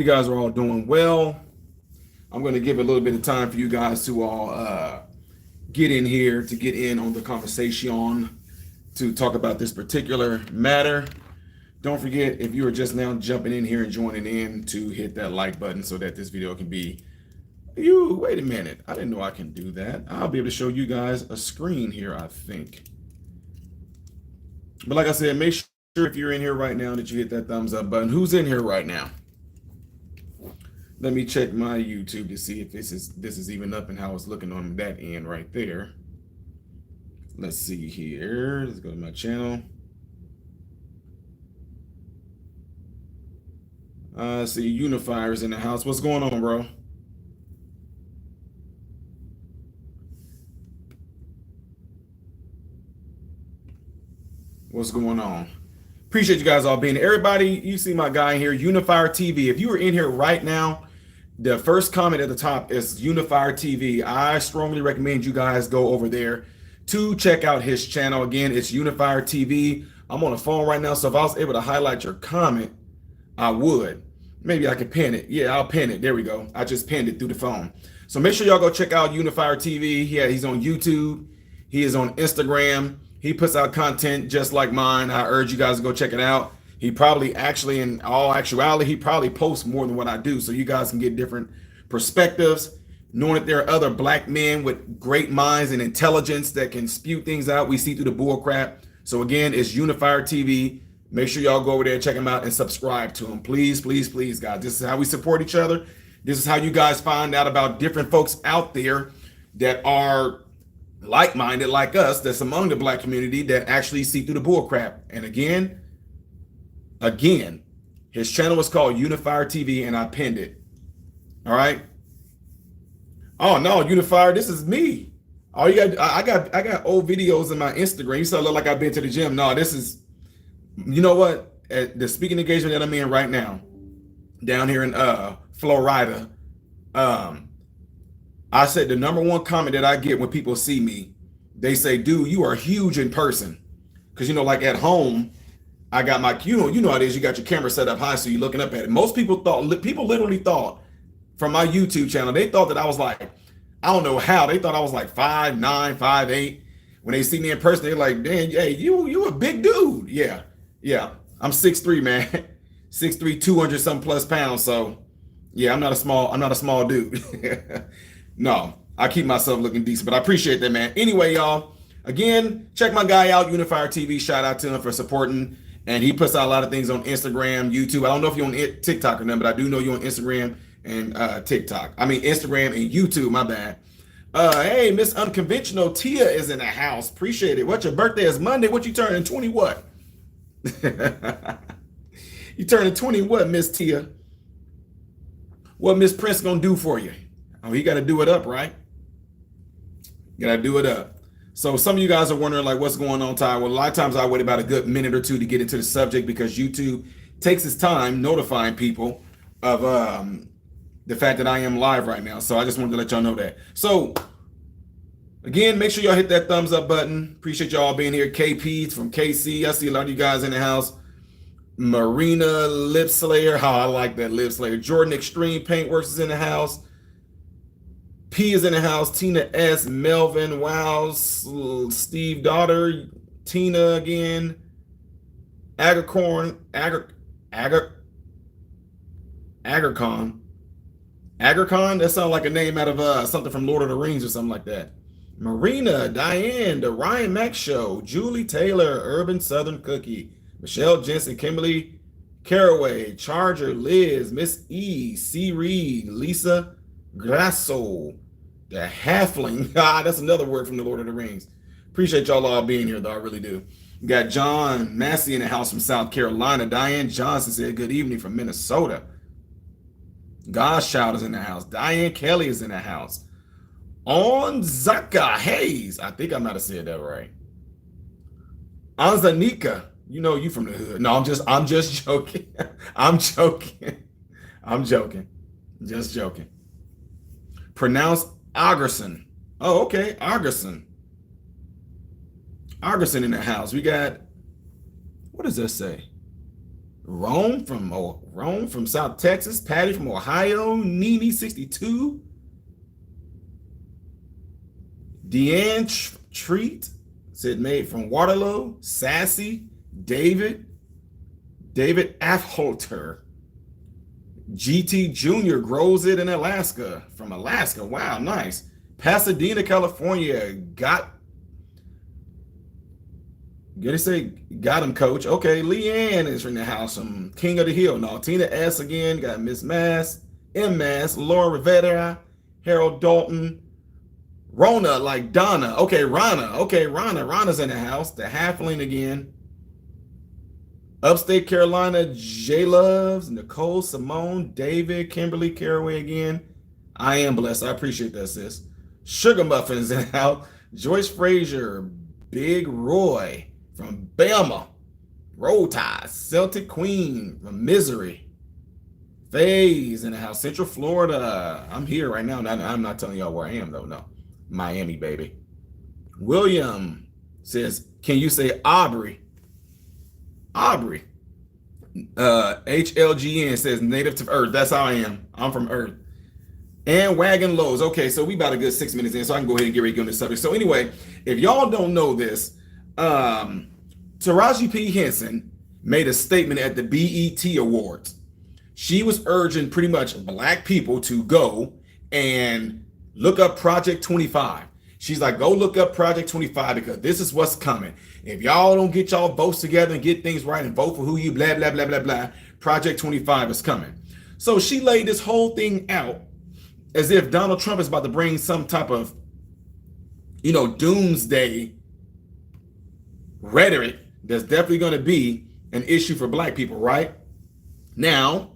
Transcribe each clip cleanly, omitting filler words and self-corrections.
You guys are all doing well. I'm going to give a little bit of time for you guys to all get in here to get in on the conversation to talk about this particular matter. Don't forget, if you are just now jumping in here and joining in, to hit that like button so that this video can be you. Wait a minute. I didn't know I can do that. I'll be able to show you guys a screen here, I think. But like I said, make sure if you're in here right now that you hit that thumbs up button. Who's in here right now? Let me check my YouTube to see if this is even up and how it's looking on that end right there. Let's see here. Let's go to my channel. See, Unifier's in the house. What's going on, bro? What's going on? Appreciate you guys all being here. Everybody, you see my guy here, Unifier TV. If you are in here right now, the first comment at the top is Unifier TV. I strongly recommend you guys go over there to check out his channel. Again, it's Unifier TV. I'm on the phone right now, so if I was able to highlight your comment, I would. Maybe I could pin it. Yeah, I'll pin it. There we go. I just pinned it through the phone. So make sure y'all go check out Unifier TV. Yeah, he's on YouTube. He is on Instagram. He puts out content just like mine. I urge you guys to go check it out. He probably actually, in all actuality, he probably posts more than what I do, so you guys can get different perspectives, knowing that there are other black men with great minds and intelligence that can spew things out we see through the bull crap. So again, it's Unifier TV. Make sure y'all go over there, check him out, and subscribe to him. Please, please, please, guys. This is how we support each other. This is how you guys find out about different folks out there that are like-minded like us, that's among the black community that actually see through the bull crap. And again, his channel is called Unifier TV, and I pinned it. All right. Oh no, Unifier, this is me. Oh, I got old videos in my Instagram. You saw, look like I've been to the gym. No, this is, you know what? At the speaking engagement that I'm in right now, down here in Florida, I said the number one comment that I get when people see me, they say, "Dude, you are huge in person." Because like at home, I got my, you know how it is. You got your camera set up high, so you're looking up at it. Most people literally thought from my YouTube channel, they thought that I was like, I don't know how, they thought I was like 5'9", 5'8". When they see me in person, they're like, "Damn, hey, you a big dude." Yeah. I'm 6'3", man. 6'3", 200 something plus pounds. So yeah, I'm not a small dude. No, I keep myself looking decent, but I appreciate that, man. Anyway, y'all, again, check my guy out, Unifier TV. Shout out to him for supporting. And he puts out a lot of things on Instagram, YouTube. I don't know if you're on TikTok or not, but I do know you're on Instagram and TikTok. I mean, Instagram and YouTube, my bad. Hey, Miss Unconventional Tia is in the house. Appreciate it. What, your birthday is Monday? What you turning 20 what? You turning 20 what, Miss Tia? What Miss Prince gonna do for you? Oh, he got to do it up, right? You got to do it up. So some of you guys are wondering, like, what's going on, Ty? Well, a lot of times I wait about a good minute or two to get into the subject because YouTube takes its time notifying people of the fact that I am live right now. So I just wanted to let y'all know that. So again, make sure y'all hit that thumbs up button. Appreciate y'all being here. KP's from KC. I see a lot of you guys in the house. Marina Lip Slayer. How I like that, Lip Slayer. Jordan Extreme Paintworks is in the house. P is in the house. Tina S, Melvin, Wow, Steve Daughter, Tina again, Agricon, that sounds like a name out of something from Lord of the Rings or something like that. Marina, Diane, The Ryan Mack Show, Julie Taylor, Urban Southern Cookie, Michelle Jensen, Kimberly Caraway, Charger, Liz, Miss E, C Reed, Lisa Grasso, the Halfling. That's another word from the Lord of the Rings. Appreciate y'all all being here, though. I really do. We got John Massey in the house from South Carolina. Diane Johnson said good evening from Minnesota. Godchild is in the house. Diane Kelly is in the house. Onzaka Hayes. I think I might have said that right. Anzanika. You from the hood. No, I'm just joking. I'm joking. Just joking. Pronounced Argerson. Oh, okay. Argerson in the house. We got, what does that say? Rome from South Texas, Patty from Ohio, Nene 62, Deanne Treat said made from Waterloo, Sassy, David Afholter, GT Jr. grows it in Alaska, from Alaska. Wow, nice. Pasadena, California. Got him, coach. Okay, Leanne is in the house from King of the Hill. No, Tina S again. Got Miss Mass, M Mass, Laura Rivera, Harold Dalton, Rona, like Donna. Okay, Rana. Okay, Rana's in the house. The Halfling again. Upstate Carolina, J Loves, Nicole, Simone, David, Kimberly, Caraway again. I am blessed. I appreciate that, sis. Sugar Muffins in the house. Joyce Frazier, Big Roy from Bama. Roll Ties, Celtic Queen from Misery. Faye's in the house. Central Florida. I'm here right now. I'm not telling y'all where I am, though. No. Miami, baby. William says, can you say Aubrey? Aubrey. HLGN says native to Earth. That's how I am. I'm from Earth. And Wagon Lows. Okay, so we about a good 6 minutes in, so I can go ahead and get ready to get on this subject. So anyway, if y'all don't know this, Taraji P. Henson made a statement at the BET Awards. She was urging pretty much black people to go and look up Project 25. She's like, go look up Project 25 because this is what's coming. If y'all don't get y'all votes together and get things right and vote for who you blah, blah, blah, blah, blah, Project 25 is coming. So she laid this whole thing out as if Donald Trump is about to bring some type of, doomsday rhetoric that's definitely going to be an issue for black people, right? Now,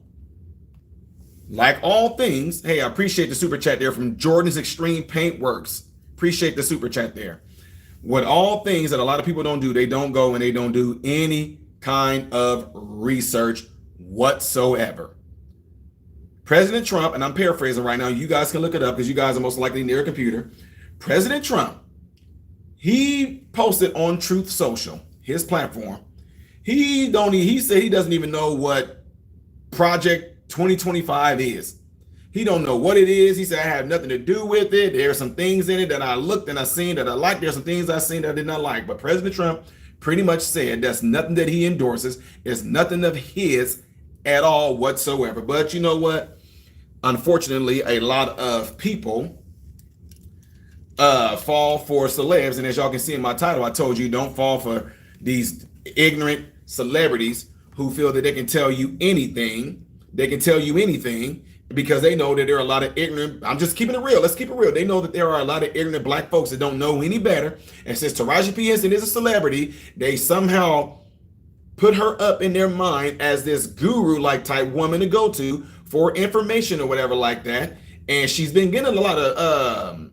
like all things, hey, I appreciate the super chat there from Jordan's Extreme Paintworks. Appreciate the super chat there. What all things that a lot of people don't do, they don't go and they don't do any kind of research whatsoever. President Trump, and I'm paraphrasing right now, you guys can look it up because you guys are most likely near a computer. President Trump, he posted on Truth Social, his platform. He said he doesn't even know what Project 2025 is. He don't know what it is. He said, I have nothing to do with it. There are some things in it that I looked and I seen that I liked. There's some things I seen that I did not like. But President Trump pretty much said that's nothing that he endorses. It's nothing of his at all whatsoever. But you know what? Unfortunately, a lot of people fall for celebs. And as y'all can see in my title, I told you don't fall for these ignorant celebrities who feel that they can tell you anything. They can tell you anything because they know that there are a lot of ignorant, I'm just keeping it real. Let's keep it real. They know that there are a lot of ignorant black folks that don't know any better. And since Taraji P. Henson is a celebrity, they somehow put her up in their mind as this guru-like type woman to go to for information or whatever like that. And she's been getting a lot of,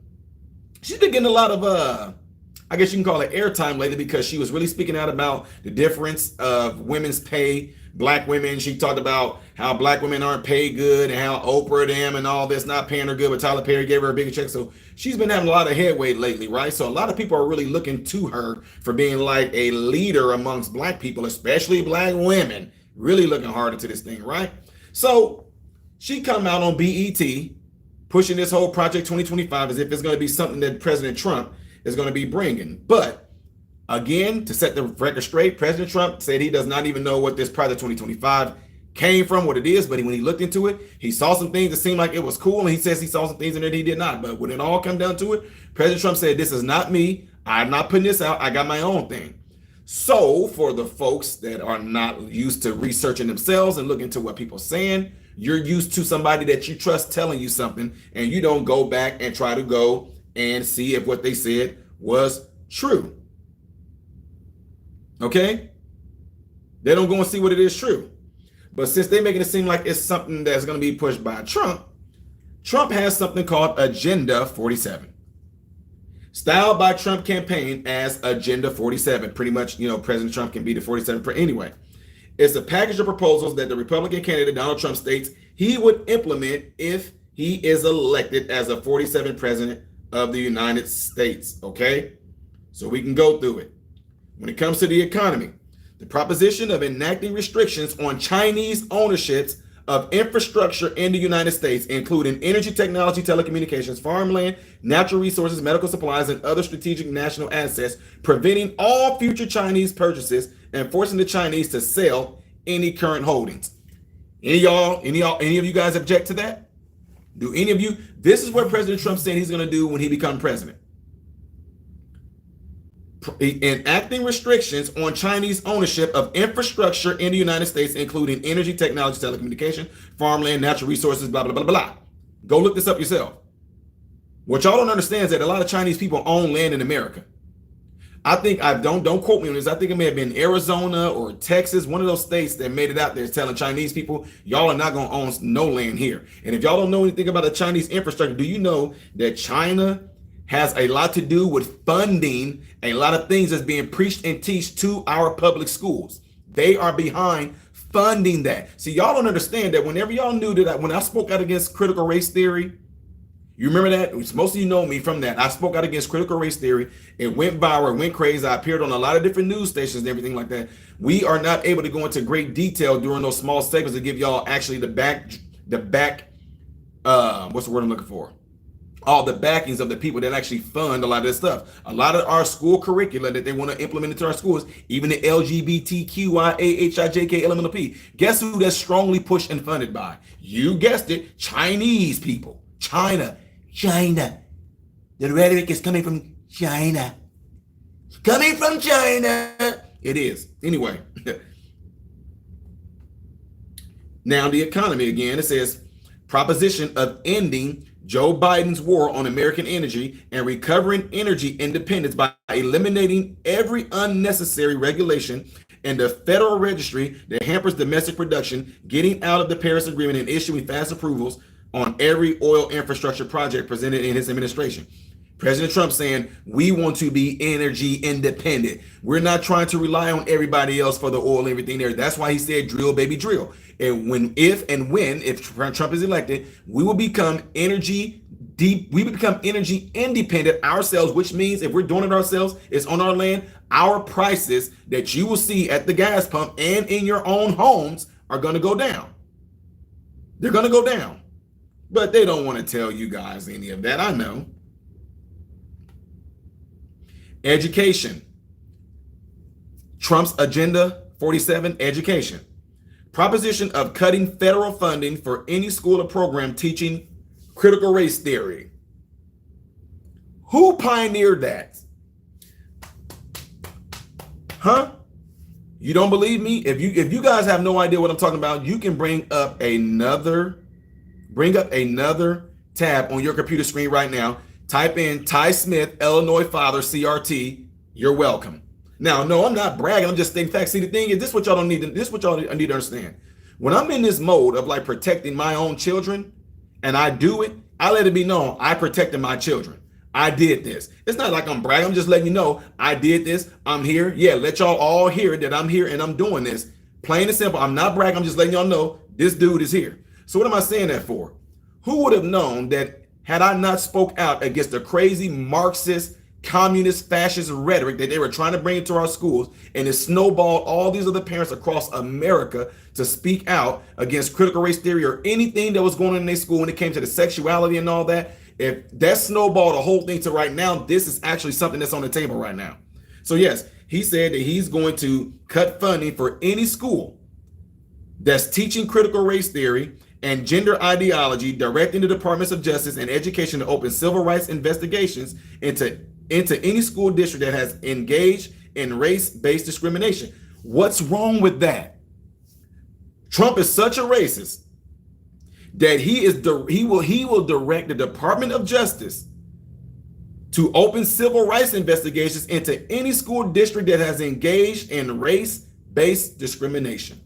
I guess you can call it airtime lately because she was really speaking out about the difference of women's pay, black women. She talked about how black women aren't paid good and how Oprah them and all this not paying her good, but Tyler Perry gave her a bigger check. So she's been having a lot of headway lately, right? So a lot of people are really looking to her for being like a leader amongst black people, especially black women, really looking hard into this thing, right? So she come out on BET pushing this whole Project 2025 as if it's going to be something that President Trump is going to be bringing. But again, to set the record straight, President Trump said he does not even know what this Project 2025 came from, what it is. But when he looked into it, he saw some things that seemed like it was cool. And he says he saw some things in there that he did not. But when it all come down to it, President Trump said, this is not me. I'm not putting this out. I got my own thing. So for the folks that are not used to researching themselves and looking to what people are saying, you're used to somebody that you trust telling you something and you don't go back and try to go and see if what they said was true. Okay? They don't go and see what it is true. But since they're making it seem like it's something that's going to be pushed by Trump, Trump has something called Agenda 47. Styled by Trump campaign as Agenda 47. Pretty much, President Trump can be the 47. Anyway, it's a package of proposals that the Republican candidate Donald Trump states he would implement if he is elected as a 47th president of the United States. Okay? So we can go through it. When it comes to the economy, The proposition of enacting restrictions on Chinese ownerships of infrastructure in the United States, including energy, technology, telecommunications, farmland, natural resources, medical supplies, and other strategic national assets, preventing all future Chinese purchases and forcing the Chinese to sell any current holdings. Any of you guys object to that? Do any of you? This is what President Trump said he's going to do when he becomes president. Enacting restrictions on Chinese ownership of infrastructure in the United States, including energy, technology, telecommunication, farmland, natural resources, blah, blah, blah, blah, blah. Go look this up yourself. What y'all don't understand is that a lot of Chinese people own land in America. I think, don't quote me on this, I think it may have been Arizona or Texas, one of those states that made it out there telling Chinese people, y'all are not going to own no land here. And if y'all don't know anything about the Chinese infrastructure, do you know that China has a lot to do with funding a lot of things that's being preached and taught to our public schools? They are behind funding that. See, y'all don't understand that whenever y'all knew that when I spoke out against critical race theory, you remember that? Most of you know me from that. I spoke out against critical race theory. It went viral, it went crazy. I appeared on a lot of different news stations and everything like that. We are not able to go into great detail during those small segments to give y'all actually the back, what's the word I'm looking for? All the backings of the people that actually fund a lot of this stuff. A lot of our school curricula that they want to implement into our schools, even the LGBTQIAHIJKLMNOP. Guess who that's strongly pushed and funded by? You guessed it, Chinese people. China. The rhetoric is coming from China. Coming from China. It is. Anyway. Now the economy again, it says proposition of ending Joe Biden's war on American energy and recovering energy independence by eliminating every unnecessary regulation and the federal registry that hampers domestic production, getting out of the Paris Agreement and issuing fast approvals on every oil infrastructure project presented in his administration. President Trump saying, we want to be energy independent. We're not trying to rely on everybody else for the oil and everything there. That's why he said drill, baby, drill. And if Trump is elected, we will become energy independent ourselves, which means if we're doing it ourselves, it's on our land, our prices that you will see at the gas pump and in your own homes are going to go down. They're going to go down. But they don't want to tell you guys any of that. I know. Education. Trump's Agenda 47, education. Proposition of cutting federal funding for any school or program teaching critical race theory. Who pioneered that? Huh? You don't believe me? If you guys have no idea what I'm talking about, you can bring up another tab on your computer screen right now. Type in Ty Smith, Illinois father, CRT. You're welcome. Now, no, I'm not bragging. I'm just stating facts. See, the thing is, this is what y'all need to understand. When I'm in this mode of like protecting my own children, and I do it, I let it be known I protected my children. I did this. It's not like I'm bragging. I'm just letting you know I did this. I'm here. Yeah, let y'all all hear that I'm here and I'm doing this. Plain and simple. I'm not bragging. I'm just letting y'all know this dude is here. So what am I saying that for? Who would have known that had I not spoke out against the crazy Marxist, communist, fascist rhetoric that they were trying to bring into our schools, and it snowballed all these other parents across America to speak out against critical race theory or anything that was going on in their school when it came to the sexuality and all that. If that snowballed the whole thing to right now, this is actually something that's on the table right now. So yes, he said that he's going to cut funding for any school that's teaching critical race theory and gender ideology, directing the Departments of Justice and Education to open civil rights investigations into any school district that has engaged in race-based discrimination. What's wrong with that? Trump is such a racist that he will direct the Department of Justice to open civil rights investigations into any school district that has engaged in race-based discrimination.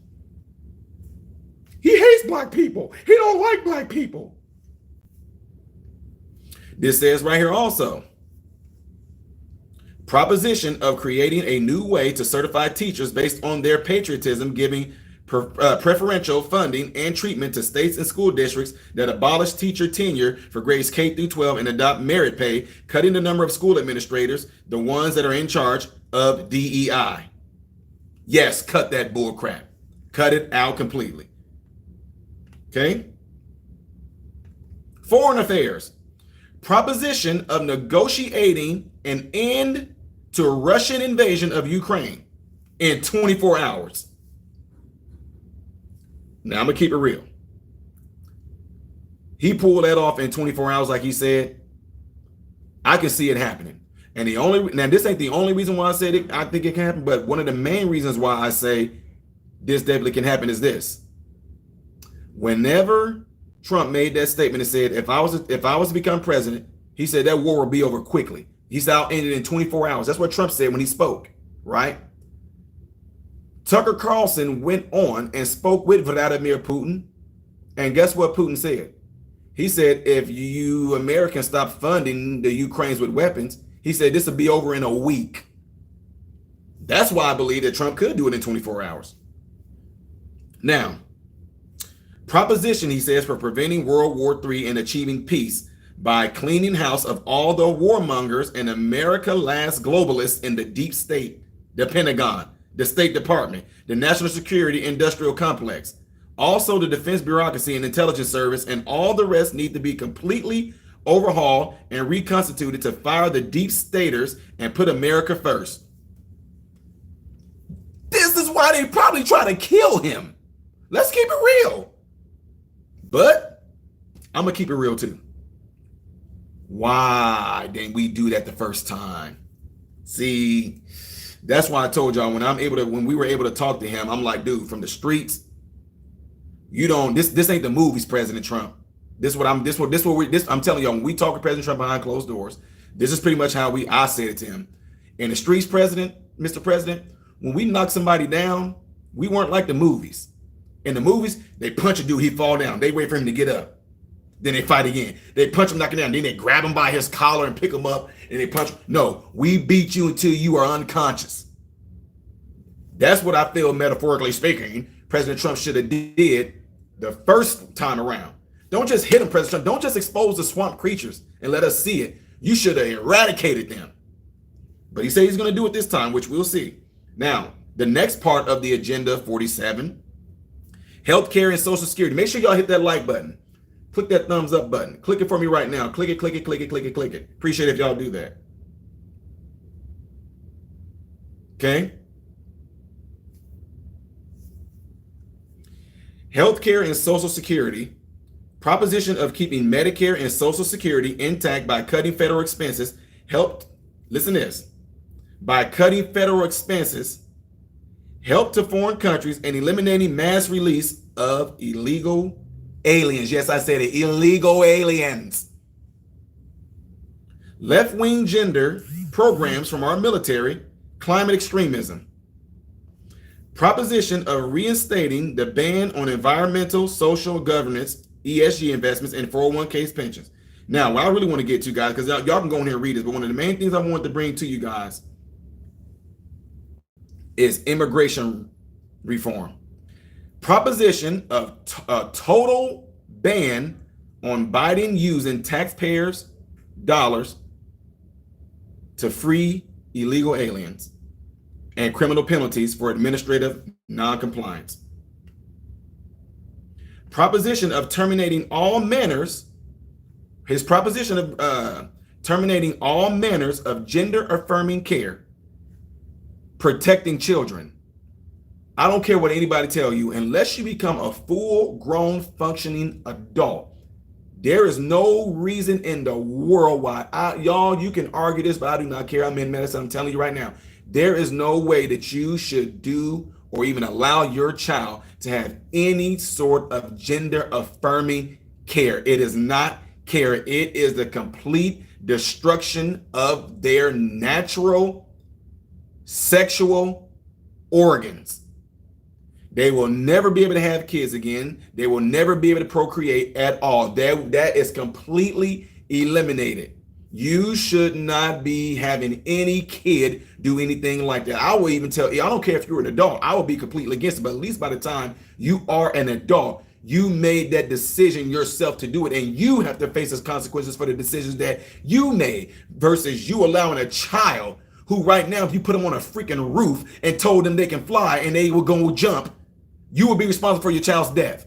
He hates black people. He don't like black people. This says right here also, proposition of creating a new way to certify teachers based on their patriotism, giving preferential funding and treatment to states and school districts that abolish teacher tenure for grades K through 12 and adopt merit pay, cutting the number of school administrators, the ones that are in charge of DEI. Yes, cut that bull crap. Cut it out completely. Okay? Foreign affairs. Proposition of negotiating an end to Russian invasion of Ukraine in 24 hours. Now, I'm going to keep it real. He pulled that off in 24 hours, like he said. I can see it happening. And now this ain't the only reason why I said it. I think it can happen, but one of the main reasons why I say this definitely can happen is this. Whenever Trump made that statement and said, if I was to become president, he said that war will be over quickly. He said I'll end it in 24 hours. That's what Trump said when he spoke, right? Tucker Carlson went on and spoke with Vladimir Putin. And guess what Putin said? He said, if you Americans stop funding the Ukrainians with weapons, he said this will be over in a week. That's why I believe that Trump could do it in 24 hours. Now, proposition, he says, for preventing World War III and achieving peace by cleaning house of all the warmongers and America last globalists in the deep state, the Pentagon, the State Department, the National Security Industrial Complex. Also, the defense bureaucracy and intelligence service and all the rest need to be completely overhauled and reconstituted to fire the deep staters and put America first. This is why they probably try to kill him. Let's keep it real. But I'm going to keep it real too. Why didn't we do that the first time? See, that's why I told y'all when we were able to talk to him, I'm like, dude, from the streets, this ain't the movies, President Trump. I'm telling y'all, when we talk to President Trump behind closed doors, this is pretty much how I said it to him. In the streets, Mr. President, when we knock somebody down, we weren't like the movies. In the movies, they punch a dude, he fall down. They wait for him to get up. Then they fight again. They punch him, knock him down. Then they grab him by his collar and pick him up and they punch him. No, we beat you until you are unconscious. That's what I feel, metaphorically speaking, President Trump should have did the first time around. Don't just hit him, President Trump. Don't just expose the swamp creatures and let us see it. You should have eradicated them. But he said he's going to do it this time, which we'll see. Now, the next part of the agenda 47, healthcare and Social Security. Make sure y'all hit that like button. Click that thumbs up button. Click it for me right now. Click it, click it, click it, click it, click it. Appreciate it if y'all do that. Okay. Healthcare and Social Security. Proposition of keeping Medicare and Social Security intact by cutting federal expenses. Listen to this. By cutting federal expenses, help to foreign countries and eliminating mass release of illegal aliens. Yes, I said it. Illegal aliens. Left-wing gender programs from our military. Climate extremism. Proposition of reinstating the ban on environmental social governance, ESG investments, and 401ks pensions. Now, what I really want to get to, guys, because y'all can go in here and read this, but one of the main things I wanted to bring to you guys is immigration reform. Proposition of a total ban on Biden using taxpayers' dollars to free illegal aliens and criminal penalties for administrative noncompliance. Proposition of terminating all manners, his proposition of terminating all manners of gender-affirming care, protecting children. I don't care what anybody tell you, unless you become a full-grown functioning adult, there is no reason in the world why y'all, you can argue this, but I do not care. I'm in medicine. I'm telling you right now, there is no way that you should do or even allow your child to have any sort of gender-affirming care. It is not care. It is the complete destruction of their natural sexual organs. They will never be able to have kids again. They will never be able to procreate at all. That is completely eliminated. You should not be having any kid do anything like that. I will even tell you, I don't care if you're an adult, I will be completely against it. But at least by the time you are an adult, you made that decision yourself to do it, and you have to face the consequences for the decisions that you made versus you allowing a child who right now, if you put them on a freaking roof and told them they can fly and they will go jump, you will be responsible for your child's death.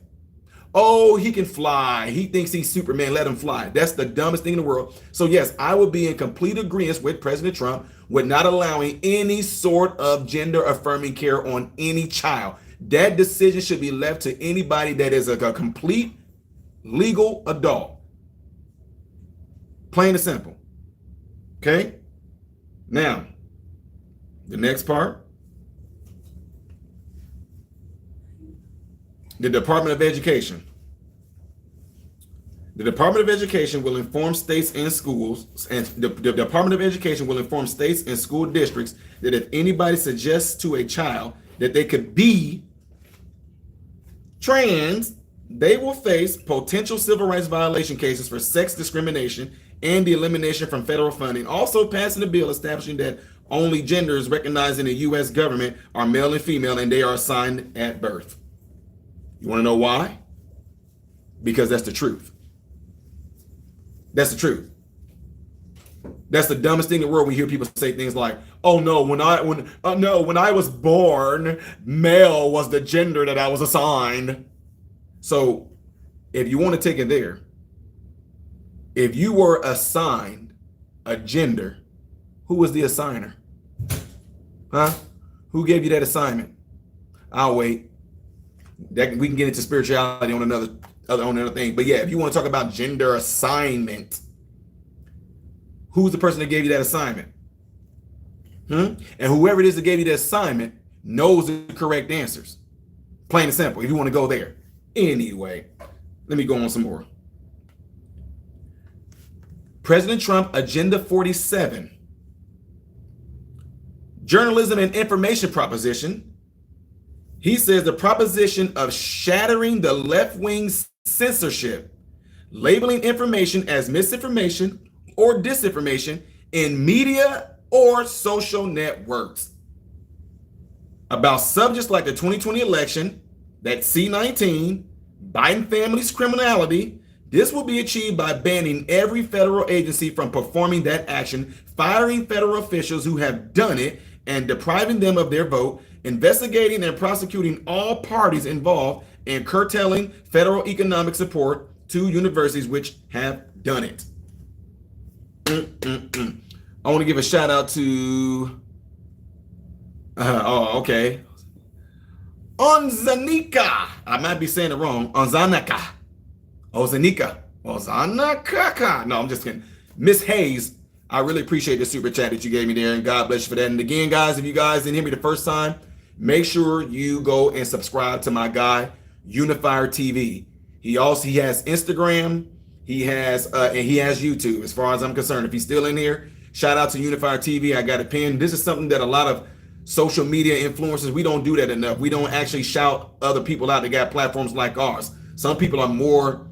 Oh, he can fly. He thinks he's Superman. Let him fly. That's the dumbest thing in the world. So yes, I will be in complete agreement with President Trump with not allowing any sort of gender affirming care on any child. That decision should be left to anybody that is a complete legal adult. Plain and simple. Okay? Now, the next part. The Department of Education. The Department of Education will inform states and schools, and the Department of Education will inform states and school districts that if anybody suggests to a child that they could be trans, they will face potential civil rights violation cases for sex discrimination and the elimination from federal funding. Also passing a bill establishing that only genders recognized in the U.S. government are male and female, and they are assigned at birth. You want to know why? Because that's the truth. That's the truth. That's the dumbest thing in the world when you hear people say things like, "Oh no, when I was born, male was the gender that I was assigned." So, if you want to take it there, if you were assigned a gender, who was the assigner? Huh? Who gave you that assignment? I'll wait. That we can get into spirituality on another thing. But yeah, if you want to talk about gender assignment, who's the person that gave you that assignment? And whoever it is that gave you that assignment knows the correct answers. Plain and simple, if you want to go there. Anyway, let me go on some more. President Trump, Agenda 47. Journalism and information proposition. He says the proposition of shattering the left-wing censorship, labeling information as misinformation or disinformation in media or social networks about subjects like the 2020 election, that C-19, Biden family's criminality. This will be achieved by banning every federal agency from performing that action, firing federal officials who have done it, and depriving them of their vote, investigating and prosecuting all parties involved in curtailing federal economic support to universities which have done it. I want to give a shout out to, Onzanika. I might be saying it wrong. Onzanika. No, I'm just kidding. Miss Hayes, I really appreciate the super chat that you gave me there, and God bless you for that. And again, guys, if you guys didn't hear me the first time, make sure you go and subscribe to my guy, Unifier TV. He has Instagram, he has YouTube. As far as I'm concerned, if he's still in here, shout out to Unifier TV. I got a pin. This is something that a lot of social media influencers, we don't do that enough. We don't actually shout other people out that got platforms like ours. Some people are more,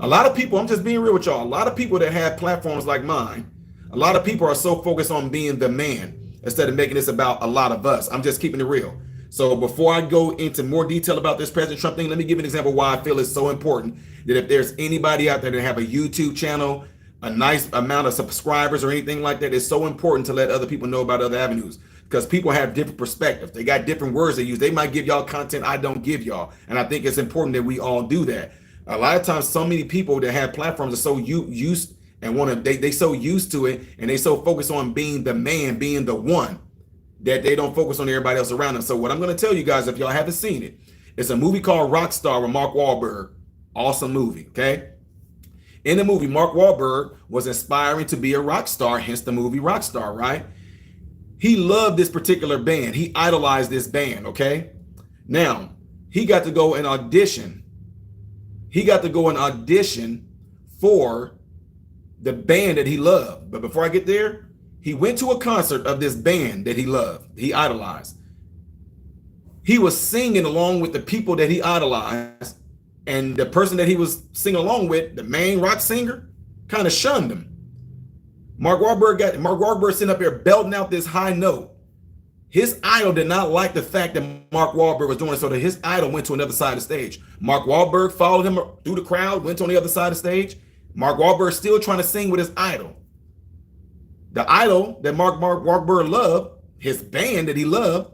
a lot of people, I'm just being real with y'all, a lot of people that have platforms like mine, a lot of people are so focused on being the man instead of making this about a lot of us. I'm just keeping it real. So before I go into more detail about this President Trump thing, let me give an example why I feel it's so important that if there's anybody out there that have a YouTube channel, a nice amount of subscribers or anything like that, it's so important to let other people know about other avenues, because people have different perspectives. They got different words they use. They might give y'all content I don't give y'all. And I think it's important that we all do that. A lot of times, so many people that have platforms are so used and they so used to it, and they so focused on being the man, being the one, that they don't focus on everybody else around them. So what I'm going to tell you guys, if y'all haven't seen it, it's a movie called Rockstar with Mark Wahlberg. Awesome movie, okay? In the movie, Mark Wahlberg was aspiring to be a rock star, hence the movie Rockstar, right? He loved this particular band. He idolized this band, okay? Now, he got to go and audition. He got to go and audition for the band that he loved. But before I get there, he went to a concert of this band that he loved, he idolized. He was singing along with the people that he idolized, and the person that he was singing along with, the main rock singer, kind of shunned him. Mark Wahlberg sitting up here belting out this high note. His idol did not like the fact that Mark Wahlberg was doing it, so that his idol went to another side of the stage. Mark Wahlberg followed him through the crowd, went to the other side of the stage. Mark Wahlberg still trying to sing with his idol. The idol that Mark Wahlberg loved, his band that he loved,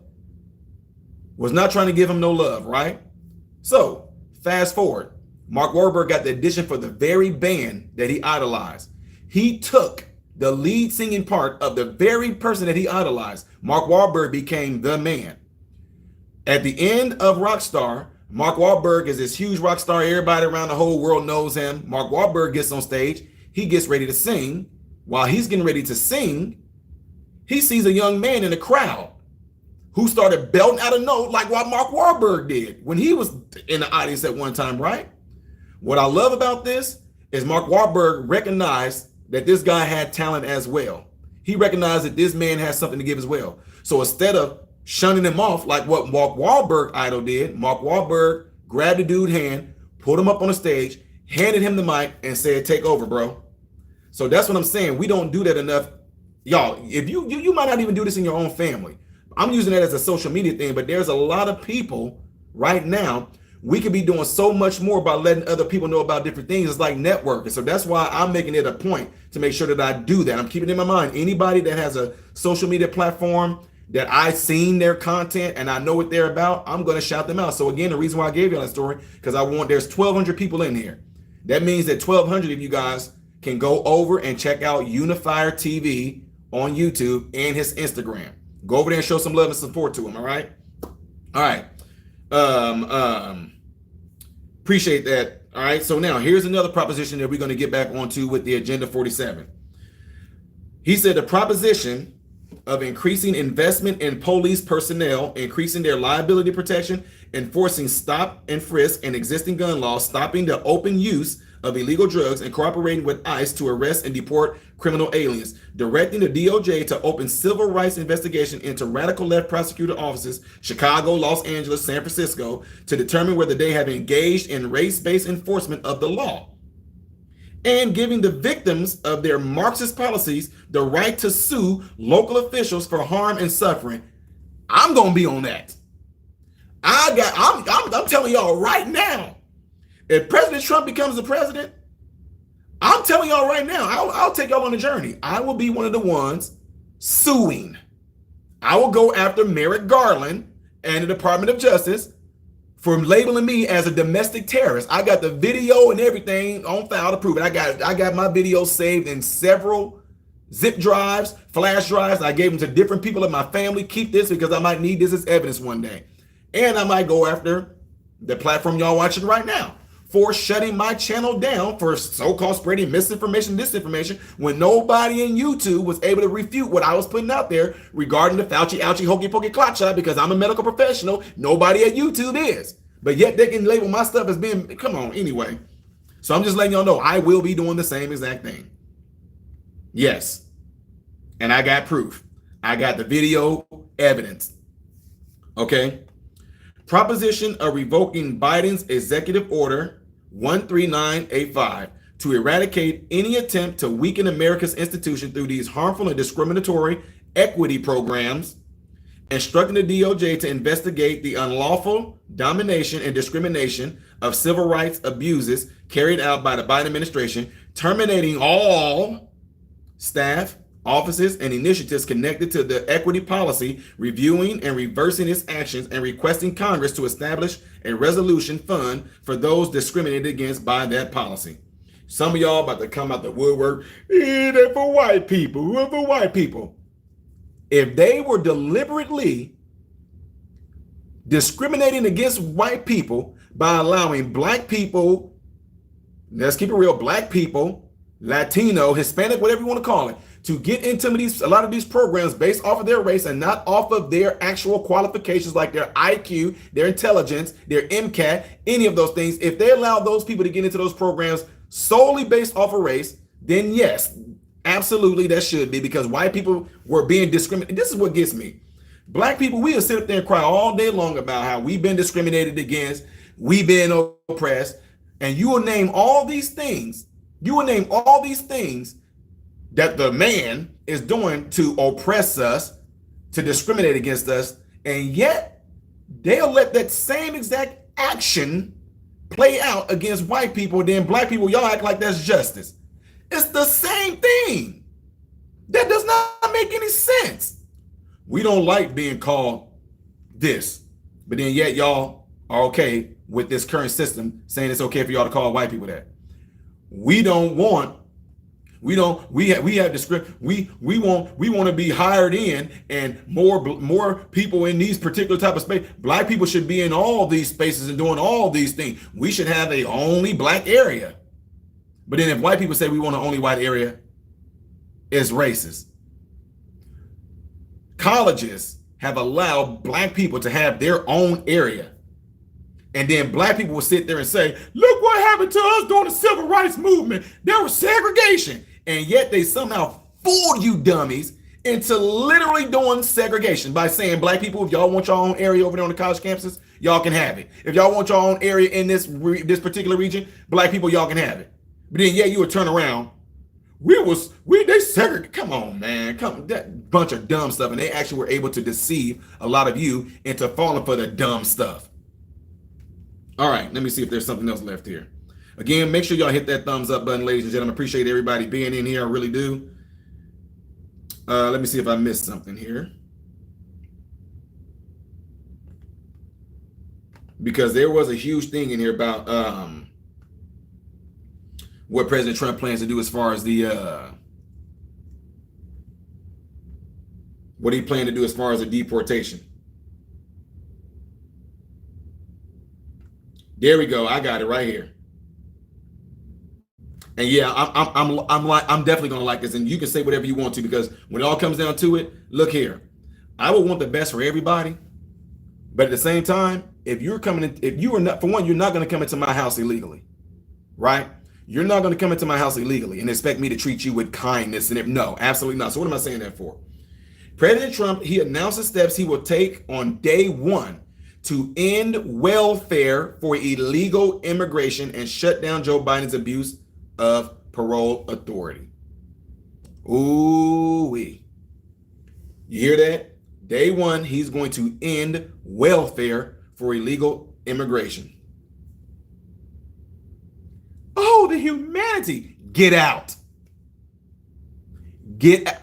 was not trying to give him no love, right? So fast forward, Mark Wahlberg got the audition for the very band that he idolized. He took the lead singing part of the very person that he idolized. Mark Wahlberg became the man. At the end of Rockstar, Mark Wahlberg is this huge rock star. Everybody around the whole world knows him. Mark Wahlberg gets on stage. He gets ready to sing. While he's getting ready to sing, he sees a young man in the crowd who started belting out a note like what Mark Wahlberg did when he was in the audience at one time, right? What I love about this is Mark Wahlberg recognized that this guy had talent as well. He recognized that this man has something to give as well. So instead of shunning him off like what Mark Wahlberg idol did, Mark Wahlberg grabbed the dude's hand, pulled him up on the stage, handed him the mic, and said, "Take over, bro." So that's what I'm saying. We don't do that enough. Y'all, if you might not even do this in your own family. I'm using that as a social media thing, but there's a lot of people right now. We could be doing so much more by letting other people know about different things. It's like networking. So that's why I'm making it a point to make sure that I do that. I'm keeping it in my mind. Anybody that has a social media platform that I've seen their content and I know what they're about, I'm going to shout them out. So again, the reason why I gave you that story, because there's 1,200 people in here. That means that 1,200 of you guys can go over and check out Unifier TV on YouTube and his Instagram. Go over there and show some love and support to him. All right. All right. Appreciate that. All right. So now here's another proposition that we're going to get back onto with the Agenda 47. He said the proposition of increasing investment in police personnel, increasing their liability protection, enforcing stop and frisk and existing gun laws, stopping the open use of illegal drugs, and cooperating with ICE to arrest and deport criminal aliens, directing the DOJ to open civil rights investigation into radical left prosecutor offices, Chicago, Los Angeles, San Francisco, to determine whether they have engaged in race-based enforcement of the law, and giving the victims of their Marxist policies the right to sue local officials for harm and suffering. I'm gonna be on that. I'm telling y'all right now, if President Trump becomes the president, I'm telling y'all right now, I'll take y'all on a journey. I will be one of the ones suing. I will go after Merrick Garland and the Department of Justice for labeling me as a domestic terrorist. I got the video and everything on file to prove it. I got my videos saved in several zip drives, flash drives. I gave them to different people in my family. Keep this because I might need this as evidence one day. And I might go after the platform y'all watching right now for shutting my channel down for so-called spreading misinformation, disinformation, when nobody in YouTube was able to refute what I was putting out there regarding the Fauci, ouchie, hokey pokey clock shot, because I'm a medical professional. Nobody at YouTube is. But yet they can label my stuff as being, come on, anyway. So I'm just letting y'all know I will be doing the same exact thing. Yes. And I got proof. I got the video evidence. Okay. Proposition of revoking Biden's executive order 13985 to eradicate any attempt to weaken America's institution through these harmful and discriminatory equity programs, instructing the DOJ to investigate the unlawful domination and discrimination of civil rights abuses carried out by the Biden administration, terminating all staff, offices, and initiatives connected to the equity policy, reviewing and reversing its actions, and requesting Congress to establish a resolution fund for those discriminated against by that policy. Some of y'all about to come out the woodwork, they're for white people, we're for white people. If they were deliberately discriminating against white people by allowing black people, let's keep it real, black people, Latino, Hispanic, whatever you want to call it, to get into a lot of these programs based off of their race and not off of their actual qualifications like their IQ, their intelligence, their MCAT, any of those things. If they allow those people to get into those programs solely based off of race, then yes, absolutely that should be, because white people were being discriminated. This is what gets me. Black people, we will sit up there and cry all day long about how we've been discriminated against, we've been oppressed, and you will name all these things. You will name all these things that the man is doing to oppress us, to discriminate against us, and yet they'll let that same exact action play out against white people. Then black people, y'all act like that's justice. It's the same thing. That does not make any sense. We don't like being called this, but then yet y'all are okay with this current system saying it's okay for y'all to call white people that. We don't want. We have the script. We want to be hired in, and more people in these particular type of space. Black people should be in all these spaces and doing all these things. We should have a only black area. But then if white people say we want an only white area, it's racist. Colleges have allowed black people to have their own area. And then black people will sit there and say, look what happened to us during the civil rights movement. There was segregation. And yet they somehow fooled you dummies into literally doing segregation by saying, black people, if y'all want your own area over there on the college campuses, y'all can have it. If y'all want your own area in this particular region, black people, y'all can have it. But then, yeah, you would turn around. They segregated. Come on, man. That bunch of dumb stuff. And they actually were able to deceive a lot of you into falling for the dumb stuff. All right, let me see if there's something else left here. Again, make sure y'all hit that thumbs up button, ladies and gentlemen. Appreciate everybody being in here. I really do. Let me see if I missed something here. Because there was a huge thing in here about what President Trump plans to do as far as the what he planned to do as far as the deportation. There we go. I got it right here. And yeah, I'm definitely gonna like this. And you can say whatever you want to, because when it all comes down to it, look here. I would want the best for everybody, but at the same time, if you are not, for one, you're not gonna come into my house illegally, right? You're not gonna come into my house illegally and expect me to treat you with kindness. And no, absolutely not. So what am I saying that for? President Trump, he announced the steps he will take on day one to end welfare for illegal immigration and shut down Joe Biden's abuse of parole authority. Ooh-wee. You hear that? Day one, he's going to end welfare for illegal immigration. Oh, the humanity. Get out.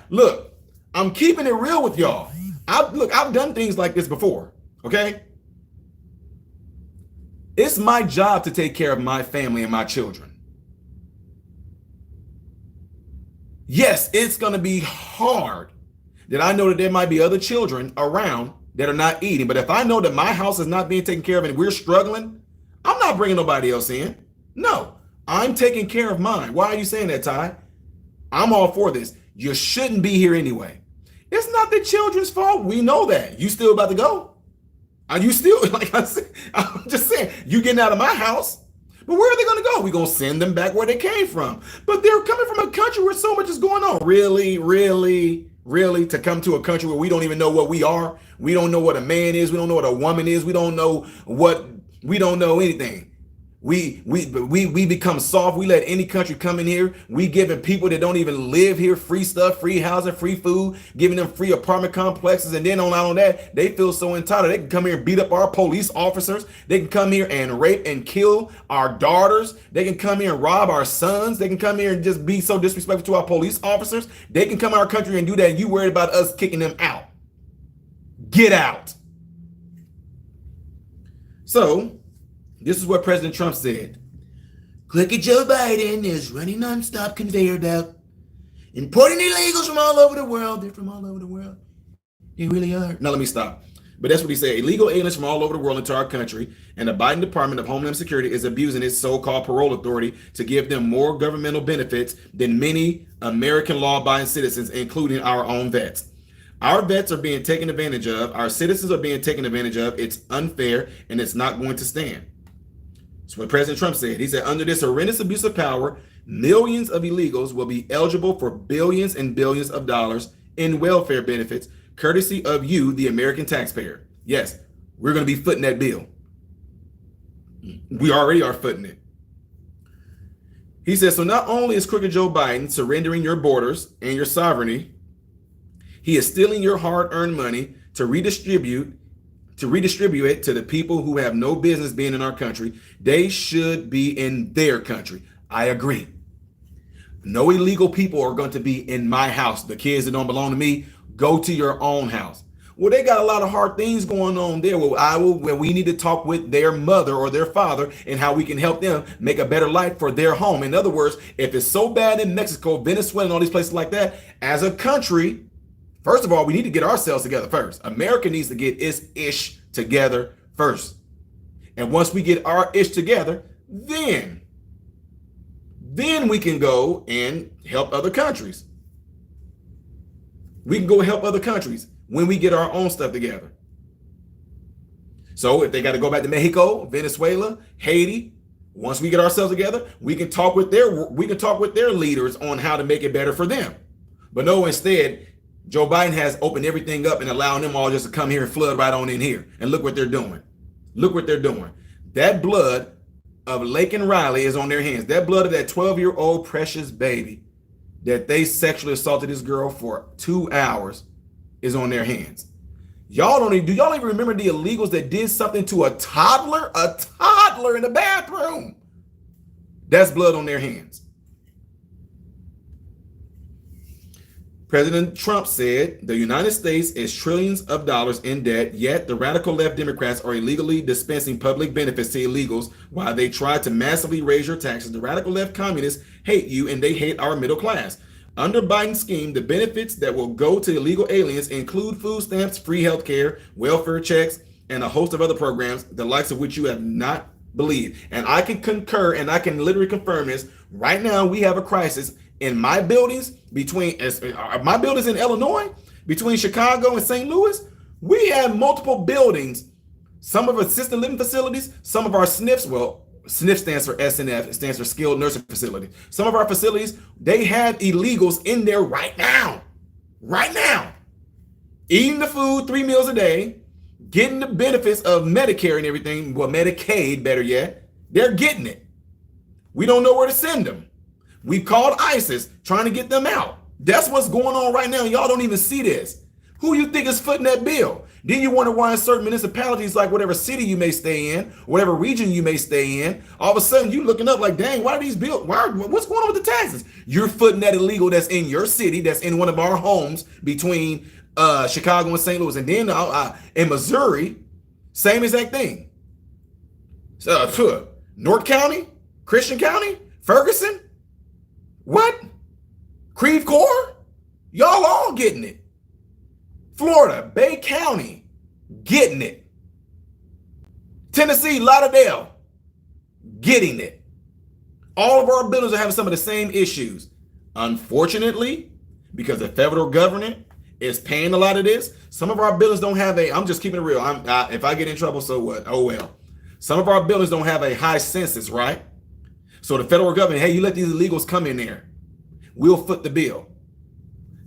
Look, I'm keeping it real with y'all. I've done things like this before, okay? It's my job to take care of my family and my children. Yes, it's going to be hard that I know that there might be other children around that are not eating. But if I know that my house is not being taken care of and we're struggling, I'm not bringing nobody else in. No, I'm taking care of mine. Why are you saying that, Ty? I'm all for this. You shouldn't be here anyway. It's not the children's fault. We know that. You still about to go? Are you still, like I said, I'm just saying, you getting out of my house, but where are they going to go? We're going to send them back where they came from. But they're coming from a country where so much is going on. Really, to come to a country where we don't even know what we are. We don't know what a man is. We don't know what a woman is. We don't know anything. We become soft. We let any country come in here. We giving people that don't even live here free stuff, free housing, free food, giving them free apartment complexes. And then on that, they feel so entitled. They can come here and beat up our police officers. They can come here and rape and kill our daughters. They can come here and rob our sons. They can come here and just be so disrespectful to our police officers. They can come to our country and do that. And you worried about us kicking them out. Get out. So, this is what President Trump said. Look at Joe Biden is running nonstop conveyor belt, importing illegals from all over the world. They're from all over the world. They really are. Now let me stop. But that's what he said. Illegal aliens from all over the world into our country, and the Biden Department of Homeland Security is abusing its so-called parole authority to give them more governmental benefits than many American law-abiding citizens, including our own vets. Our vets are being taken advantage of. Our citizens are being taken advantage of. It's unfair, and it's not going to stand. That's what President Trump said. He said, under this horrendous abuse of power, millions of illegals will be eligible for billions and billions of dollars in welfare benefits, courtesy of you, the American taxpayer. Yes, we're going to be footing that bill. We already are footing it. He says, so not only is crooked Joe Biden surrendering your borders and your sovereignty, he is stealing your hard-earned money to redistribute it to the people who have no business being in our country. They should be in their country. I agree. No illegal people are going to be in my house. The kids that don't belong to me, go to your own house. Well, they got a lot of hard things going on there. Where we need to talk with their mother or their father and how we can help them make a better life for their home. In other words, if it's so bad in Mexico, Venezuela, and all these places like that, as a country, first of all, we need to get ourselves together first. America needs to get its ish together first. And once we get our ish together, then we can go and help other countries. We can go help other countries when we get our own stuff together. So if they got to go back to Mexico, Venezuela, Haiti, once we get ourselves together, we can talk with their leaders on how to make it better for them. But no, instead, Joe Biden has opened everything up and allowing them all just to come here and flood right on in here. And look what they're doing. Look what they're doing. That blood of Lake and Riley is on their hands. That blood of that 12-year-old precious baby that they sexually assaulted this girl for 2 hours is on their hands. Do y'all even remember the illegals that did something to a toddler in the bathroom? That's blood on their hands. President Trump said the United States is trillions of dollars in debt, yet the radical left Democrats are illegally dispensing public benefits to illegals while they try to massively raise your taxes. The radical left communists hate you and they hate our middle class. Under Biden's scheme, the benefits that will go to illegal aliens include food stamps, free health care, welfare checks, and a host of other programs, the likes of which you have not believed. And I can concur and I can literally confirm this. Right now, we have a crisis in my buildings my buildings in Illinois, between Chicago and St. Louis. We have multiple buildings, some of our assisted living facilities, some of our SNFs, well, SNF stands for SNF, it stands for skilled nursing facility. Some of our facilities, they have illegals in there right now, eating the food 3 meals a day, getting the benefits of Medicare and everything, well, Medicaid, better yet, they're getting it. We don't know where to send them. We've called ISIS trying to get them out. That's what's going on right now. Y'all don't even see this. Who you think is footing that bill? Then you wonder why in certain municipalities, like whatever city you may stay in, whatever region you may stay in, all of a sudden you looking up like, dang, why are these bills? What's going on with the taxes? You're footing that illegal that's in your city, that's in one of our homes between Chicago and St. Louis. And then in Missouri, same exact thing. So, North County, Christian County, Ferguson, what? Creve Coeur? Y'all all getting it. Florida, Bay County, getting it. Tennessee, Lauderdale, getting it. All of our buildings are having some of the same issues. Unfortunately, because the federal government is paying a lot of this, some of our buildings don't have I'm just keeping it real. If I get in trouble, so what? Oh, well. Some of our buildings don't have a high census, right? So the federal government, hey, you let these illegals come in there, we'll foot the bill.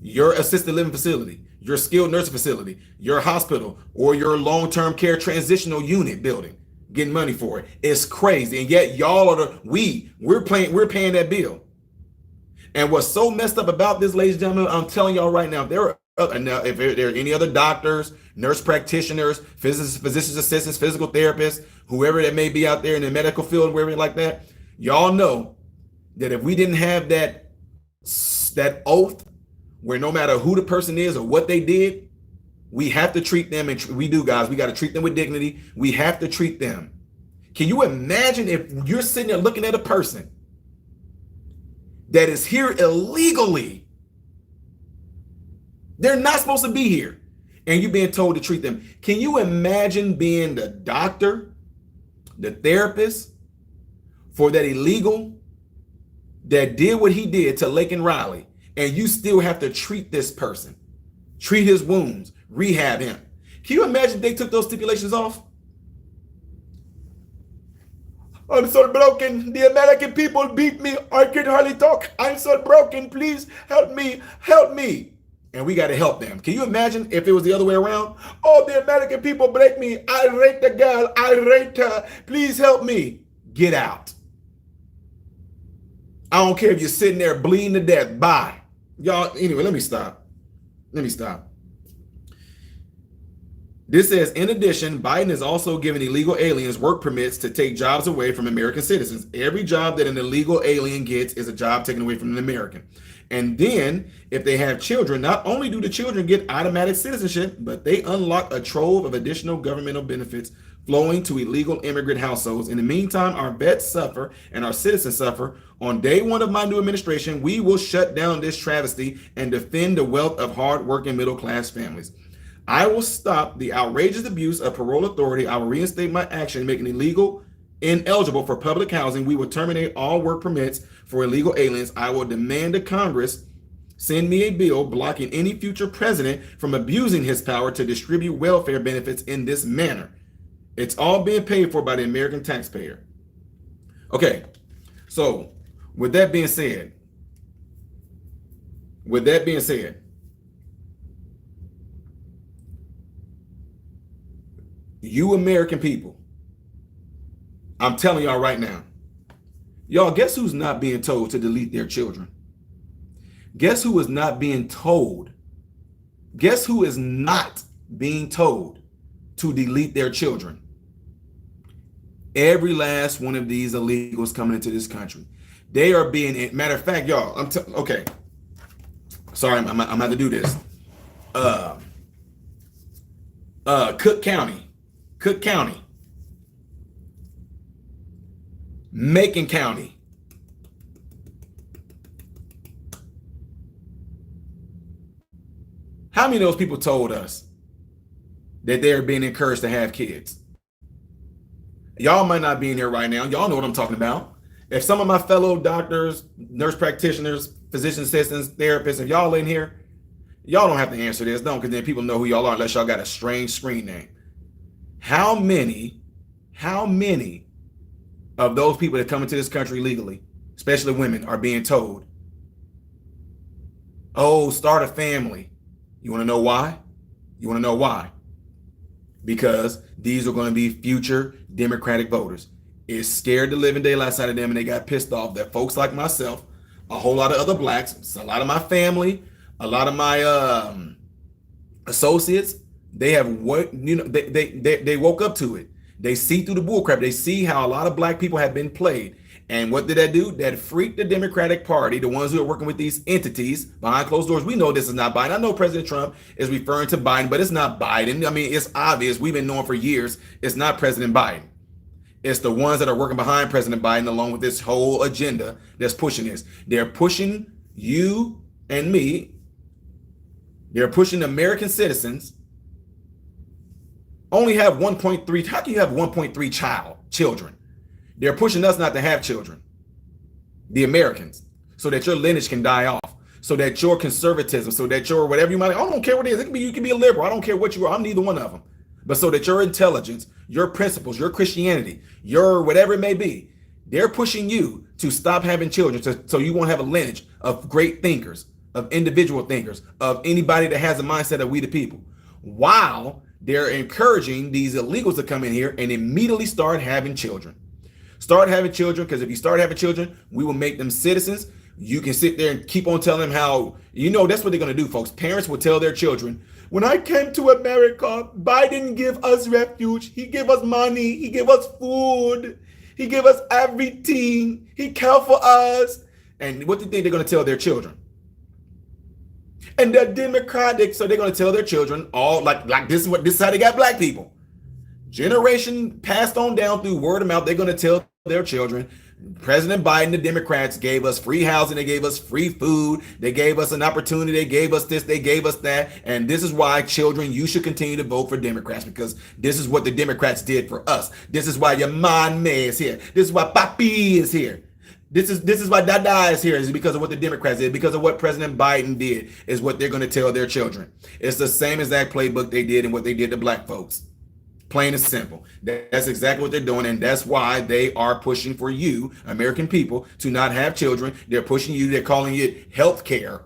Your assisted living facility, your skilled nursing facility, your hospital, or your long-term care transitional unit building, getting money for it. It's crazy. And yet y'all are we're paying that bill. And what's so messed up about this, ladies and gentlemen, I'm telling y'all right now, if there are any other doctors, nurse practitioners, physicians assistants, physical therapists, whoever that may be out there in the medical field, wherever like that, y'all know that if we didn't have that oath where no matter who the person is or what they did, we have to treat them, and we do, guys. We got to treat them with dignity. We have to treat them. Can you imagine if you're sitting there looking at a person that is here illegally? They're not supposed to be here, and you're being told to treat them. Can you imagine being the doctor, the therapist for that illegal that did what he did to Lake and Riley, and you still have to treat this person, treat his wounds, rehab him? Can you imagine if they took those stipulations off? I'm so broken. The American people beat me. I can hardly talk. I'm so broken. Please help me. Help me. And we got to help them. Can you imagine if it was the other way around? Oh, the American people break me. I raped the girl. I raped her. Please help me. Get out. I don't care if you're sitting there bleeding to death. Bye. Y'all, anyway, let me stop. This says, in addition, Biden is also giving illegal aliens work permits to take jobs away from American citizens. Every job that an illegal alien gets is a job taken away from an American. And then, if they have children, not only do the children get automatic citizenship, but they unlock a trove of additional governmental benefits flowing to illegal immigrant households. In the meantime, our vets suffer and our citizens suffer. On day one of my new administration, we will shut down this travesty and defend the wealth of hard-working middle-class families. I will stop the outrageous abuse of parole authority. I will reinstate my action, making illegal ineligible for public housing. We will terminate all work permits for illegal aliens. I will demand that Congress send me a bill blocking any future president from abusing his power to distribute welfare benefits in this manner. It's all being paid for by the American taxpayer. Okay, so with that being said, you American people, I'm telling y'all right now, y'all, guess who's not being told to delete their children? Guess who is not being told? Guess who is not being told to delete their children? Every last one of these illegals coming into this country. They are being, matter of fact, y'all, okay. Sorry, I'm about to do this. Cook County, Macon County, how many of those people told us that they're being encouraged to have kids? Y'all might not be in here right now. Y'all know what I'm talking about. If some of my fellow doctors, nurse practitioners, physician assistants, therapists, if y'all in here, y'all don't have to answer this, don't, because then people know who y'all are unless y'all got a strange screen name. How many of those people that come into this country legally, especially women, are being told, oh, start a family? You want to know why? Because these are going to be future Democratic voters. It's scared the living daylights out of them, and they got pissed off that folks like myself, a whole lot of other blacks, a lot of my family, a lot of my associates, they have they woke up to it. They see through the bullcrap. They see how a lot of black people have been played. And what did that do? That freaked the Democratic Party, the ones who are working with these entities behind closed doors. We know this is not Biden. I know President Trump is referring to Biden, but it's not Biden. I mean, it's obvious. We've been knowing for years it's not President Biden. It's the ones that are working behind President Biden along with this whole agenda that's pushing this. They're pushing you and me. They're pushing American citizens. Only have 1.3. How can you have 1.3 children? They're pushing us not to have children, the Americans, so that your lineage can die off, so that your conservatism, so that your whatever you might, I don't care what it is. You can be a liberal. I don't care what you are. I'm neither one of them. But so that your intelligence, your principles, your Christianity, your whatever it may be, they're pushing you to stop having children so you won't have a lineage of great thinkers, of individual thinkers, of anybody that has a mindset of we the people, while they're encouraging these illegals to come in here and immediately start having children. Start having children, because if you start having children, we will make them citizens. You can sit there and keep on telling them how, that's what they're going to do, folks. Parents will tell their children, when I came to America, Biden gave us refuge. He gave us money. He gave us food. He gave us everything. He cared for us. And what do you think they're going to tell their children? And they're Democratic, so they're going to tell their children all like this is how they got black people. Generation passed on down through word of mouth. They're going to tell their children, President Biden, the Democrats gave us free housing. They gave us free food. They gave us an opportunity. They gave us this. They gave us that. And this is why, children, you should continue to vote for Democrats, because this is what the Democrats did for us. This is why your man is here. This is why Papi is here. This is why Dada is here, is because of what the Democrats did, because of what President Biden did, is what they're going to tell their children. It's the same exact playbook they did and what they did to black folks. Plain and simple. That's exactly what they're doing, and that's why they are pushing for you, American people, to not have children. They're pushing you. They're calling it health care.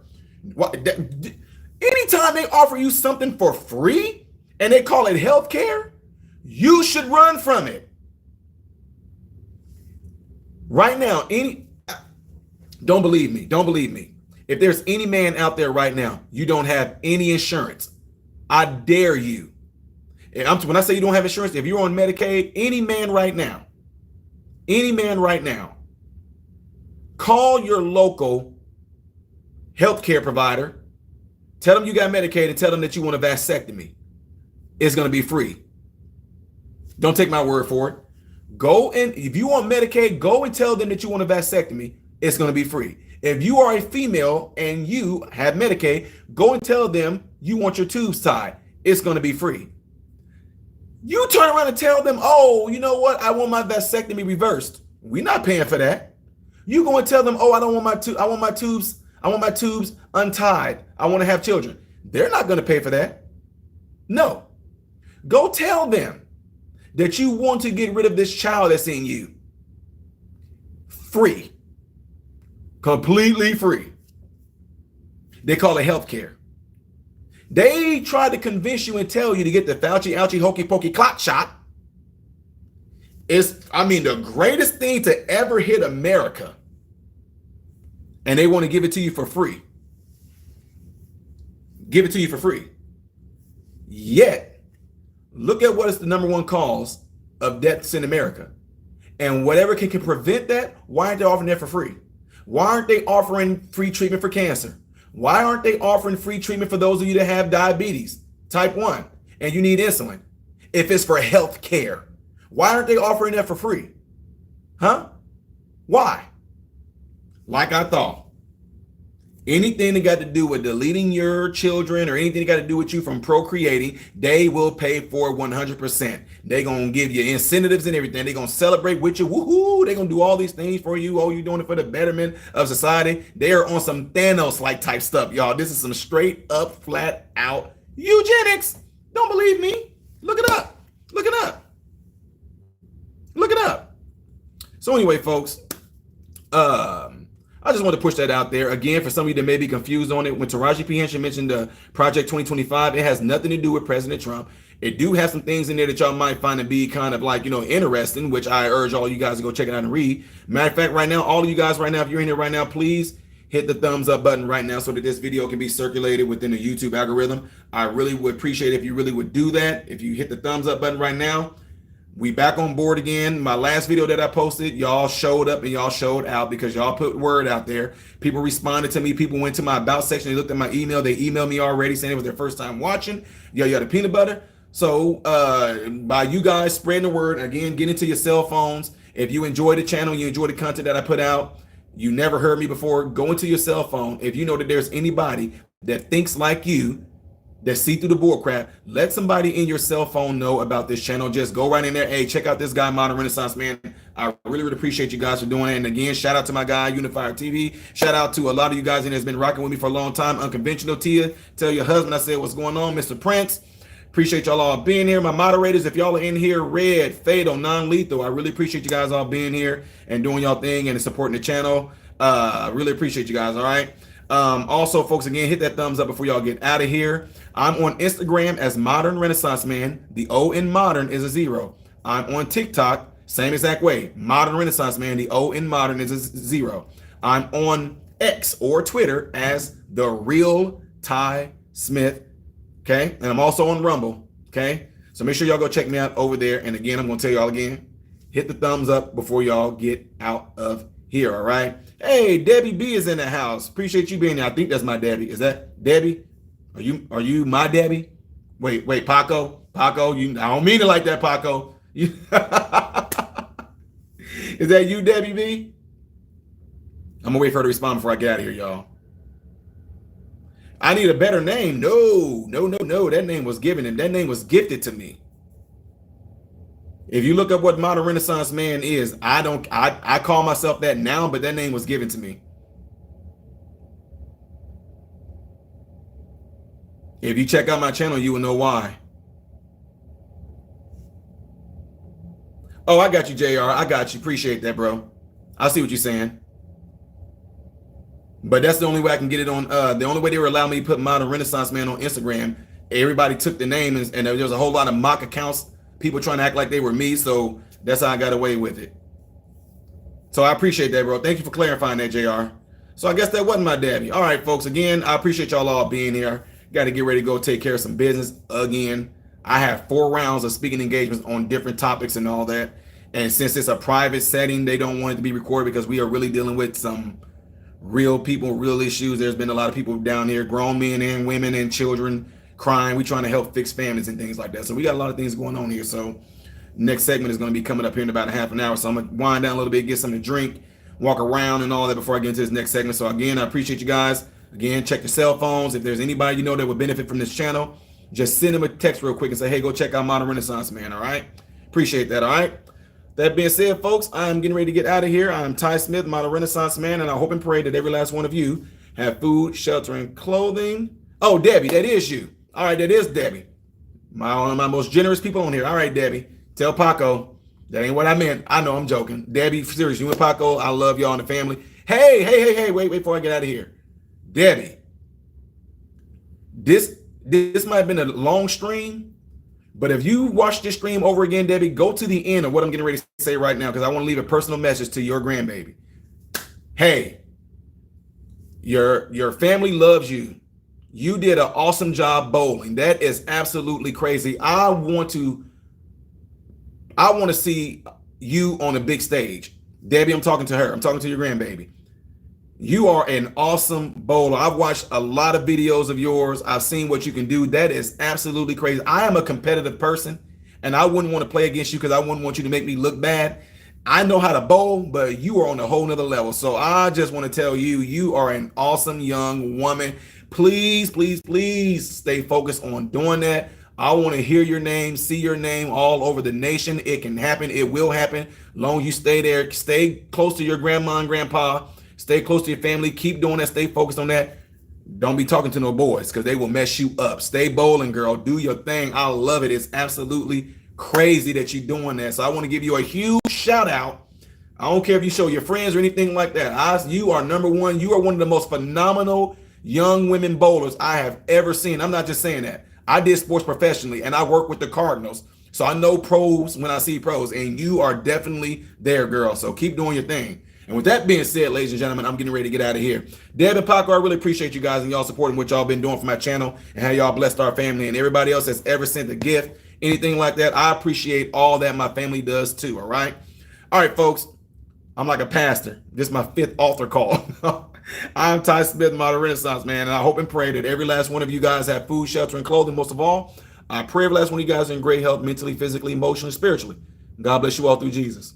Anytime they offer you something for free and they call it health care, you should run from it. Right now, don't believe me. If there's any man out there right now, you don't have any insurance, I dare you. When I say you don't have insurance, if you're on Medicaid, any man right now, call your local healthcare provider, tell them you got Medicaid, and tell them that you want a vasectomy. It's going to be free. Don't take my word for it. Go and if you want Medicaid, go and tell them that you want a vasectomy. It's going to be free. If you are a female and you have Medicaid, go and tell them you want your tubes tied. It's going to be free. You turn around and tell them, oh, you know what? I want my vasectomy reversed. We're not paying for that. You go and tell them, oh, I don't want I want my tubes untied. I want to have children. They're not going to pay for that. No. Go tell them that you want to get rid of this child that's in you. Free. Completely free. They call it healthcare. They try to convince you and tell you to get the Fauci, ouchie, hokey pokey clock shot. It's, the greatest thing to ever hit America. And they want to give it to you for free. Give it to you for free. Yet, look at what is the number one cause of deaths in America. And whatever can prevent that, why aren't they offering that for free? Why aren't they offering free treatment for cancer? Why aren't they offering free treatment for those of you that have diabetes, type 1, and you need insulin? If it's for health care, why aren't they offering that for free? Huh? Why? Like I thought. Anything that got to do with deleting your children or anything that got to do with you from procreating, they will pay for 100%. They're going to give you incentives and everything. They're going to celebrate with you. Woohoo! They're going to do all these things for you. Oh, you're doing it for the betterment of society. They are on some Thanos-like type stuff, y'all. This is some straight up, flat out eugenics. Don't believe me? Look it up. Look it up. Look it up. So anyway, folks, I just want to push that out there. Again, for some of you that may be confused on it, when Taraji P. Henson mentioned Project 2025, it has nothing to do with President Trump. It do have some things in there that y'all might find to be kind of like, interesting, which I urge all you guys to go check it out and read. Matter of fact, right now, all of you guys right now, if you're in here right now, please hit the thumbs up button right now so that this video can be circulated within the YouTube algorithm. I really would appreciate it if you really would do that. If you hit the thumbs up button right now, we back on board again. My last video that I posted, y'all showed up and y'all showed out because y'all put word out there. People responded to me. People went to my about section. They looked at my email. They emailed me already saying it was their first time watching. Yo, the peanut butter. So by you guys spreading the word, again, get into your cell phones. If you enjoy the channel, you enjoy the content that I put out, you never heard me before, go into your cell phone. If you know that there's anybody that thinks like you, that see through the bull crap, let somebody in your cell phone know about this channel. Just go right in there. Hey, check out this guy, Modern Renaissance Man. I really, really appreciate you guys for doing it. And again, shout out to my guy, Unifier TV. Shout out to a lot of you guys in there that's been rocking with me for a long time. Unconventional Tia. Tell your husband I said what's going on, Mr. Prince. Appreciate y'all all being here. My moderators, if y'all are in here, Red, Fatal, Non-Lethal, I really appreciate you guys all being here and doing y'all thing and supporting the channel. Really appreciate you guys, all right? Also, folks, again, hit that thumbs up before y'all get out of here. I'm on Instagram as Modern Renaissance Man. The O in modern is a 0. I'm on TikTok, same exact way. Modern Renaissance Man. The O in modern is a 0. I'm on X or Twitter as The Real Ty Smith. Okay. And I'm also on Rumble. Okay. So make sure y'all go check me out over there. And again, I'm going to tell y'all again, hit the thumbs up before y'all get out of here. All right. Hey, Debbie B is in the house. Appreciate you being there. I think that's my Debbie. Is that Debbie? Are you my Debbie? Wait, Paco. I don't mean it like that, Paco. Is that you, Debbie B? I'm gonna wait for her to respond before I get out of here, y'all. I need a better name. No. That name was given and that name was gifted to me. If you look up what Modern Renaissance Man is, I call myself that now, but that name was given to me. If you check out my channel, you will know why. Oh, I got you, JR. I got you. Appreciate that, bro. I see what you're saying. But that's the only way I can get it on. The only way they were allowing me to put Modern Renaissance Man on Instagram. Everybody took the name and there was a whole lot of mock accounts. People trying to act like they were me. So that's how I got away with it. So I appreciate that, bro. Thank you for clarifying that, JR. So I guess that wasn't my daddy. All right, folks. Again, I appreciate y'all all being here. Got to get ready to go take care of some business again. I have 4 rounds of speaking engagements on different topics and all that. And since it's a private setting, they don't want it to be recorded because we are really dealing with some real people, real issues. There's been a lot of people down here, grown men and women and children crying. We're trying to help fix families and things like that. So we got a lot of things going on here. So next segment is going to be coming up here in about a half an hour. So I'm going to wind down a little bit, get something to drink, walk around and all that before I get into this next segment. So again, I appreciate you guys. Again, check your cell phones. If there's anybody you know that would benefit from this channel, just send them a text real quick and say, hey, go check out Modern Renaissance Man, all right? Appreciate that, all right? That being said, folks, I'm getting ready to get out of here. I'm Ty Smith, Modern Renaissance Man, and I hope and pray that every last one of you have food, shelter, and clothing. Oh, Debbie, that is you. All right, that is Debbie. One of my most generous people on here. All right, Debbie, tell Paco that ain't what I meant. I know I'm joking. Debbie, seriously, you and Paco, I love y'all and the family. Hey, wait before I get out of here. Debbie, this might have been a long stream, but if you watch this stream over again, Debbie, go to the end of what I'm getting ready to say right now because I want to leave a personal message to your grandbaby. Hey, your family loves you. You did an awesome job bowling. That is absolutely crazy. I want to see you on a big stage. Debbie, I'm talking to her. I'm talking to your grandbaby. You are an awesome bowler. I've watched a lot of videos of yours. I've seen what you can do. That is absolutely crazy. I am a competitive person, and I wouldn't want to play against you because I wouldn't want you to make me look bad. I know how to bowl, but you are on a whole nother level. So I just want to tell you, you are an awesome young woman. Please, please, please stay focused on doing that. I want to hear your name, see your name all over the nation. It can happen. It will happen. Long as you stay there, stay close to your grandma and grandpa. Stay close to your family. Keep doing that. Stay focused on that. Don't be talking to no boys because they will mess you up. Stay bowling, girl. Do your thing. I love it. It's absolutely crazy that you're doing that. So I want to give you a huge shout out. I don't care if you show your friends or anything like that. You are number one. You are one of the most phenomenal young women bowlers I have ever seen. I'm not just saying that. I did sports professionally and I work with the Cardinals. So I know pros when I see pros, and you are definitely there, girl. So keep doing your thing. And with that being said, ladies and gentlemen, I'm getting ready to get out of here. Deb and Paco, I really appreciate you guys and y'all supporting what y'all been doing for my channel and how y'all blessed our family and everybody else that's ever sent a gift, anything like that. I appreciate all that my family does too, all right? All right, folks, I'm like a pastor. This is my 5th altar call. I'm Ty Smith, Modern Renaissance Man, and I hope and pray that every last one of you guys have food, shelter, and clothing. Most of all, I pray every last one of you guys are in great health mentally, physically, emotionally, spiritually. God bless you all through Jesus.